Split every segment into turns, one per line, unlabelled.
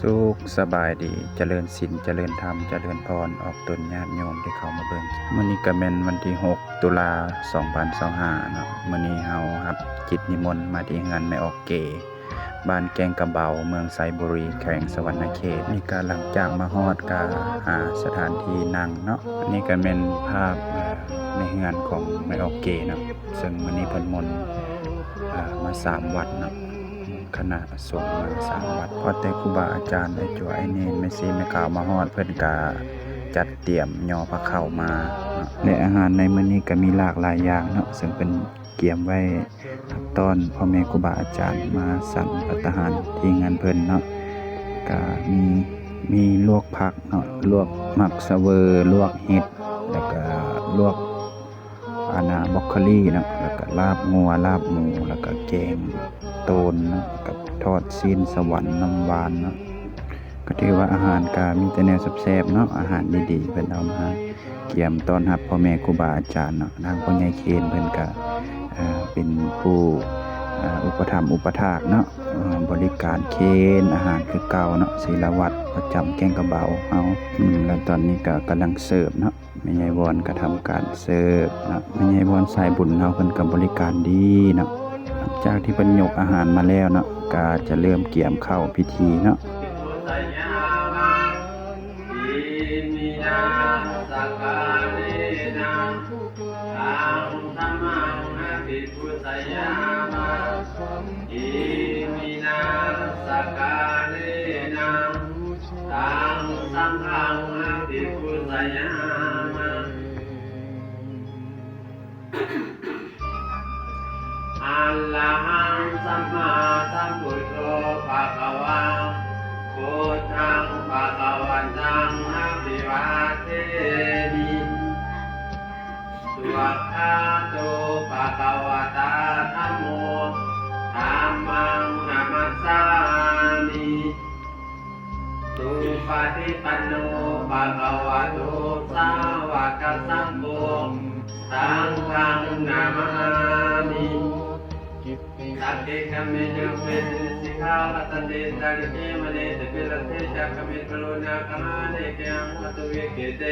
สุขสบายดีเจริญศีลเจริญธรรมเจริญพรออกตนญาติโยมที่เข้ามาเบิ่งมื้อนี้ก็แม่นวันที่6ตุลา2025เนาะมื้อนี้เฮารับกิจนิมนต์มาที่งานแม่ออกเกบ้านแกงกระเบาเมืองไสบุรีแขวงสะหวรรณเขตนี่ก็หลังจากมาฮอดก็หาสถานที่นั่งเนาะอันนี้ก็แม่นภาพในงานของแม่ออกเกเนาะซึ่งมื้อนี้เพิ่นมนต์มา3วัดเนาะคณะสงฆ์มา3วัดพอแต่ครูบาอาจารย์ได้จั่วไอ้เนนแม่ชีแม่ขาวมาฮอดเพิ่นก็จัดเตรียมย่อพระเข้ามาและอาหารในมื้อนี้ก็มีหลากหลายอย่างเนาะซึ่งเป็นเตรียมไว้รับต้อนพ่อแม่ครูบาอาจารย์มาสั่งภัตตาหารที่งานเพิ่นเนาะก็มีลวกผักเนาะลวกมักสะเวอลวกเห็ดแล้วก็ลวกบรอกโคลีเนาะแล้วก็ลาบงัวลาบหมูแล้วก็แกงโตนเนาะกับทอดซีนสวรรค์น้ำหวานเนาะก็ถือว่าอาหารก็มีแต่แนวแซ่บๆเนาะอาหารดีๆเพิ่นเอามาเกี่ยมต้อนรับพ่อแม่ครูบาอาจารย์เนาะทางพ่อใหญ่เคนเพิ่นก็เป็นผู้อุปถัมภ์อุปถากเนาะบริการเคนอาหารคือเก่าเนาะศิลวัตรประจำแกงกระเบาเฮาแล้วตอนนี้ก็กำลังเสิร์ฟเนาะแม่ใหญ่วอนก็ทำการเสิร์ฟเนาะแม่ใหญ่วอนสายบุญเฮาเพิ่นก็บริการดีเนาะหลังจากที่เพิ่นยกอาหารมาแล้วเนาะก็จะเริ่มเกี่ยมเข้าพิธีเนาะ
อัลลาหังสัมมาสัมพุทโธภะคะวะพุทธังภะคะวันตังอะภิวาเทมิสุขะโตภะคะวะตาธัมโมธัมมังนัมมัสสามิสุปฏิปันโนภะคะวะโตสาวกสังโฆสังฆังนามามิสัพเพกัมเมจุเปสิกขาลัตตันเตตาลิเกมเนตเปรัตเตจักขมิตรโลนาคาเนเกยังวัตุเวเกเต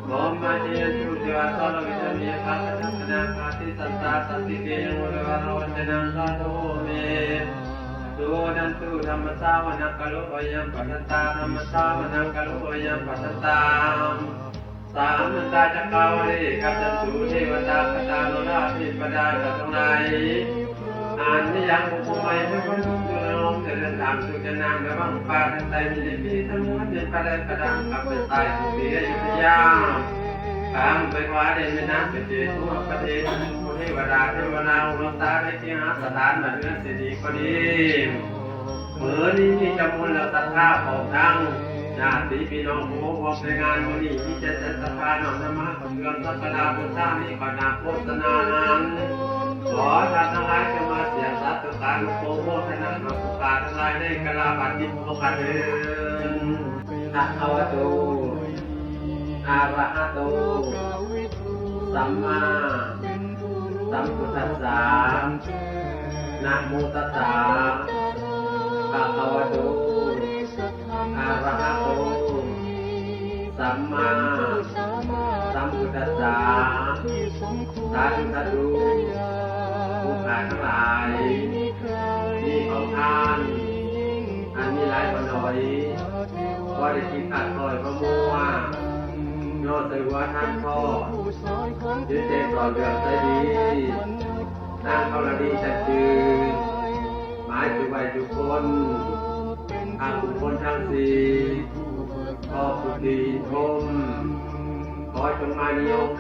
โมมาเจตุเทวะสารวิธมิภะคะตังนาคาติสัตตาสัตติเกยังวะวะโรจนังสาโตเมตุนันตุธรรมสาวนักกะโลยังปัสสตาธรรมสาวนักกะโลยังปัสสตาสามัญตาจักรวาลีกัจจตุเทวตาคตาโนราภิปดาจัตงายอันนี้ยังภูมิไม่พ้นทุกข์ลงเดินทางสุจนางระวังปาทันใจมีดีทั้งมวลเดินไปได้กระดังกับเป็นตายทุกทีอยุธยาตามไปคว้าเดินไม่น้ำเป็นเจตุประเทศผู้เทวดาเทวนาอุลตาได้ที่หาสถานมาเรื่องสิริก็ดีเหมือนนี้มีจำนวนและศรัทธาของทั้งญาติพี่น้องผู้ร่วมในงานวันนี้ที่จะจัดสภาหนองธรรมะเพื่อสักการะบูชามีก่อนนาโฆษณานั้นขอท่านทั้งหลายจะมาเสียงสัตย์การโปรโมทนั้นมาประกาศทั้งหลายในกราบัติที่พวกกันเดินนะภาวะโตอะระหะโตสัมมาสัมพุทธัสสะนะโมตัสสะภะคะวะโตอะระหะโตสัมมาสัมพุทธัสสะสาธุสาธุผู้ขายทั้งหลายมีของทานอันมีหลายวันหน่อยว่าได้กินขัดคอยพระมัวยอดใส่หัวท่านพ่อยืดเต็มต่อเดือดใจดีนางเขาละดีจัดจืดหมายถึงไว้ทุกคนทางบุคคลทั้งสี่ขอผู้ดีชมขอจงมานิยม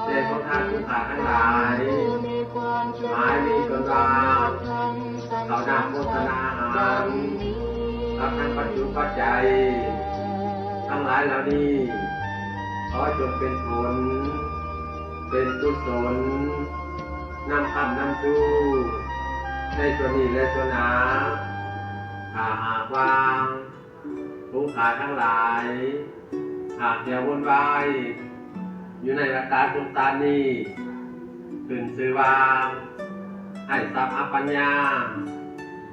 เจ้าของท่านทุกขาทั้งหลายหมายมีตนว่าเขานำโฆษณาอาหารกับทั้งปัจจุปัจจัยทั้งหลายเหล่านี้ขอจงเป็นผลเป็นกุศลนำคำนำสู่ในตัวนี้และตัวหนาถ้าหากว่าผู้ขายทั้งหลายหากเดียววุ่นวายอยู่ในอาการทุกตานี้ขึ้นชื่อว่าให้ทรัพย์อปัญญา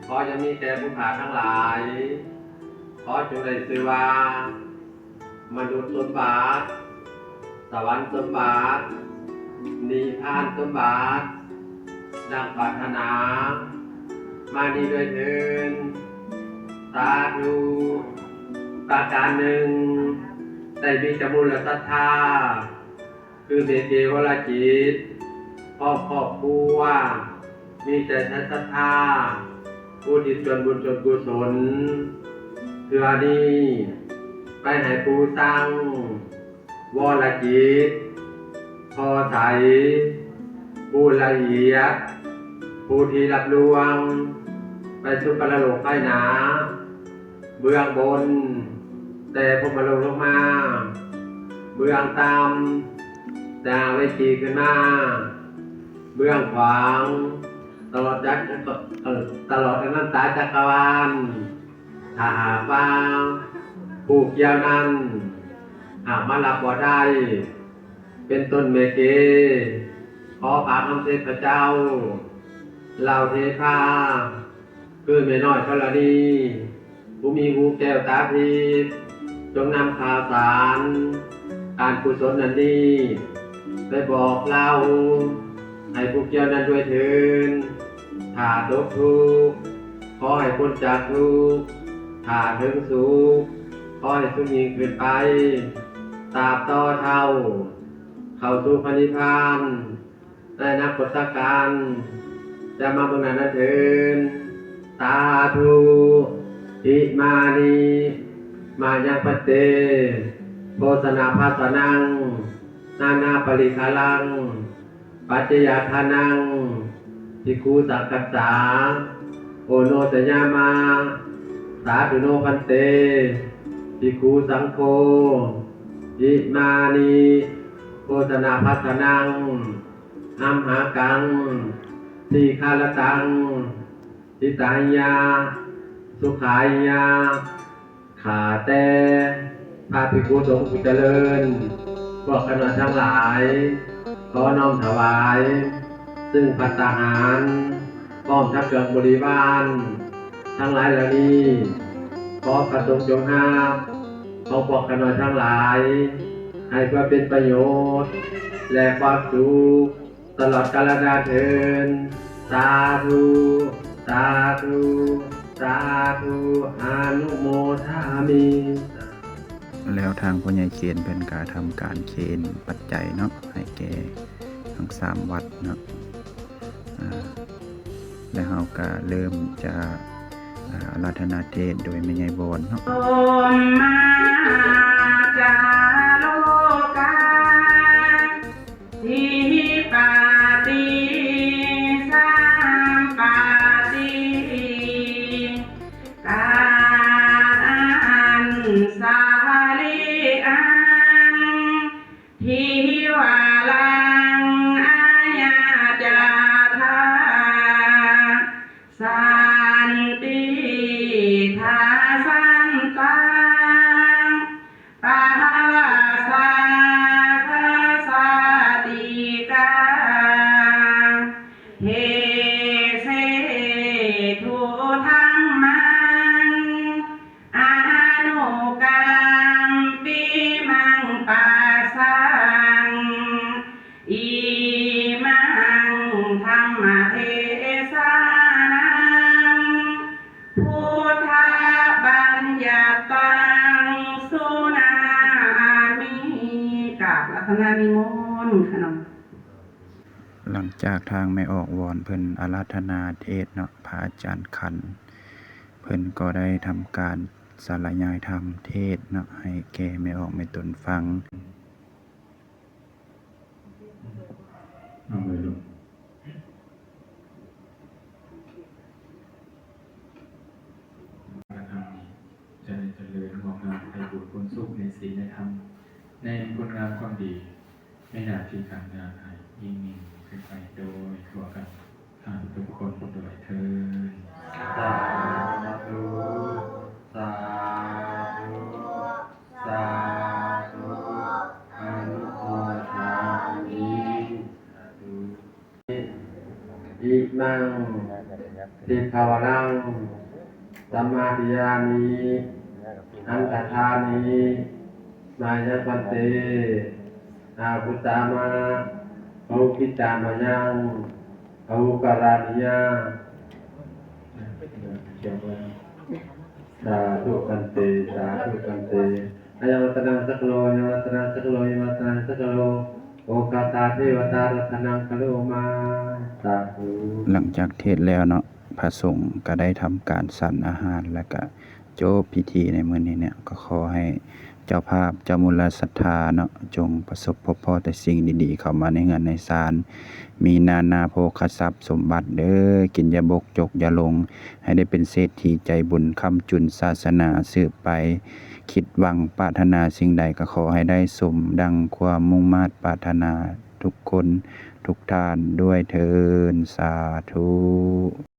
ข ขอจะมีแก่ผู้ขาทั้งหลาย ขอจงได้ชื่อว่ามนุษย์สมบัติสวรรค์สมบัตินิพพานสมบัติดังปรารถนา มาดีด้วยเถิดสาธุประการหนึ่งได้มีจมูลศรัทธาคือเบเกวรจิตครอบครัวมีแต่ศรัทธาผู้ที่ส่วนบุญส่วนกุศลเพื่อนี้ไปให้ผู้สร้างวรจิตพอใสผู้ละเอียดผู้ที่รับลวงไปสู่ปรโลกภายหนาเบื้องบนแต่พรหมโลกลงมาเบื้องต่ำดาวเวทีขึ้นมาเบื้องขวางตลอดอนันตจักรวาลถ้าหากว่าผู้เกี่ยวนั้นหากมารับบ่ได้เป็นต้นเมเกขอพาคำเทพเจ้าเหล่าเทพาคือแม่น้อยธรณีผู้มีหูแก้วตาทิพย์จงนำข่าวสารการกุศลนั้นนี้ไปบอกเล่าให้ผู้เกี่ยวนั้นด้วยเถิดถ้าตกทุกข์ขอให้พ้นจากทุกข์ถ้าถึงสุขขอให้สุขยิ่งขึ้นไปตราบต่อเท่าเข้าสู่พระนิพพานในอนาคตการจะมาเบื้องหน้านั้นเถิดสาธุอิมานิมายังปเตโภชนาภัสนังนานาปริคาลังปัจจยทานังภิกขุสังคัสสาโอโนสยามาสาธุโนพันเตภิกขุสังโฆอิมานิโภชนาภัสนังอัมหากังทีฆาลตังทิตายาสุขายาขาแต่พระภิกขุสงฆ์ผู้เจริญพวกคณะทั้งหลายขอน้อมถวายซึ่งภัตตาหารพร้อมทั้งเครื่องบริวารทั้งหลายเหล่านี้ขอประสงค์จงห้าของพวกคณะทั้งหลายให้เพื่อเป็นประโยชน์และความสุขตลอดกาลนานเทินสาธุสาธุสาธุอนุโมทามิ
แล้วทางพ่อใหญ่เขียนเพิ่นก็ทำการเคนปัจจัยเนาะให้แก่ทั้ง3วัดเนาะแล้วเฮาก็เริ่มจะอาราธนาเทศน์โดยแม่ใหญ่บอนเนาะ
มาจาโลกาทิปาติสัมปาติการสาลิอังทิวาลังอายาจาธาสันติทาสันตังปะหาสาคสาติกาเฮเสทุธัมมังอานุกัมปิมังปัสสังอิมังธัมมเทศานังพุทธบัญญัตังสุนามิกราบรัตนานิมนต์ขนม
หลังจากทางแม่ออกวอนเพิ่นอาราธนาเทศน์เนาะพระอาจารย์ขันธ์เพิ่นก็ได้ทำการสารยายธรรมเทศน์เนาะให้แก่แม่ออกแม่ตนฟัง
เอาเลยลูกการทำนี้จะได้เจริญงอกงามไปบุญคุณสุขในศีลในธรรมในคุณงามความดีไม่หนาที่การงานให้ยิ่งมีขึ้นไปโดยทั่วกันทานทุกคนโดยเทิน
สาธุสาธุสาธุอนุโมทามิสาธุอิมังเท ติภาวนังสัมมาทิฏฐามิอันตถานิมายาปันเตอาภุตามะภุกิตามะยังภุการานิยาสาธุกันเตสาธุกันเตอายังวัตนังสักโลยังวัตนังสักโลยังวัตนังสักโลโอกาตาเทวตารัตนังคโลมาสาธุ
หลังจากเทศน์แล้วเนาะพระสงฆ์ก็ได้ทำการสั่นอาหารแล้วก็จบพิธีในมื้อนี้เนี่ยก็ขอให้เจ้าภาพเจ้ามูลศรัทธาเนาะจงประสบพบแต่สิ่งดีๆเข้ามาในเฮือนในศาลมีนานาโภคทรัพย์สมบัติเด้อกินอย่าบกจกอย่าลงให้ได้เป็นเศรษฐีใจบุญค้ำจุนศาสนาสืบไปคิดหวังปรารถนาสิ่งใดก็ขอให้ได้สมดังความมุ่งมา่ปรารถนาทุกคนทุกท่านด้วยเทินสาธุ